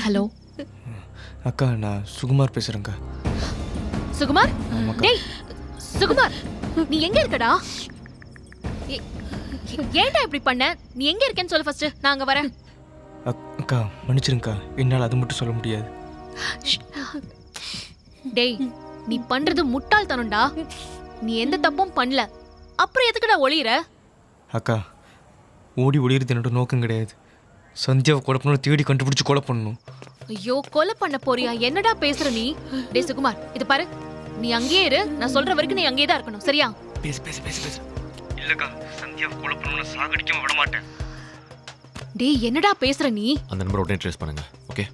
Hello அக்கா, நான் சுகுமார் பேசுறேங்க்கா. சுகுமார், ஆமாக்கா. டேய் சுகுமார், நீ எங்க இருக்கடா? ஏ- ஏன்டா இப்படி பண்ண? நீ எங்க இருக்கேன்னு சொல்லு ஃபர்ஸ்ட், நான் அங்க வரேன். அக்கா மன்னிச்சிருங்கக்கா, என்னால் அது மட்டும் சொல்ல முடியாது. டேய், நீ பண்றது முட்டாள்தனம்டா. நீ எந்த தப்பும் பண்ணல, அப்புறம் எதுக்குடா ஒளியற? அக்கா, ஓடி ஒளியிறது என்னோட நோக்கம் கிடையாது. சந்தியாவை கொலை பண்ணணும், தேடி கண்டுபிடிச்சு கொலை பண்ணணும். ஐயோ, கொலை பண்ண போறியா? என்னடா பேசுற நீ? டேய் சுகுமார், இது பாரு, நீ அங்கேயே இரு. நான் சொல்ற வரைக்கும் நீ அங்கேயே தான் இருக்கணும், சரியா? பேசு பேசு பேசு பேசு. இல்லக்கா, சந்தியாவை கொலை பண்ணணும், சாகடிக்காம விட மாட்டேன். டேய், என்னடா பேசுற நீ? அந்த நம்பரை உடனே ட்ரேஸ் பண்ணுங்க. ஓகே.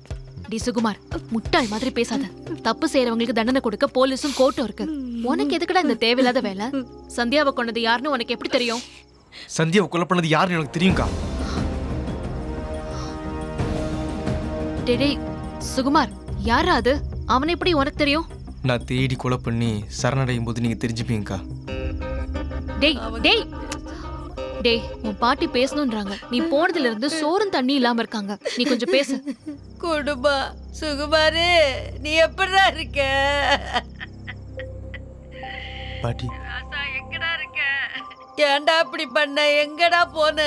டேய் சுகுமார், முட்டாள் மாதிரி பேசாத. தப்பு செய்யறவங்களுக்கு தண்டனை கொடுக்க போலீஸும் கோர்ட்டும் இருக்கு. உனக்கு எதுக்குடா இந்த தேவையில்லாத வேலை? சந்தியாவை கொண்டது யாருன்னு உனக்கு எப்படி தெரியும்? சந்தியாவை கொலை பண்ணது யாருன்னு எனக்கு தெரியும்க்கா. டேய் சுகுமார், யாரா அது? அவனை எப்படி உனக்கு தெரியும்? நான் தேடி கொலை பண்ணி சரணடையும் போது நீங்க தெரிஞ்சுப்பீங்கக்கா. டேய் டேய் டேய், உன் பாட்டி பேசணும்ன்றாங்க. நீ போனதுல இருந்து சோறும் தண்ணி இல்லாம இருக்காங்க. நீ கொஞ்சம் பேசு. குடும்பா, சுகுமாரு, நீ எப்படிடா இருக்க? பாட்டி, ராசா, எங்கடா இருக்க? ஏன்டா இப்படி பண்ண? எங்கடா போன?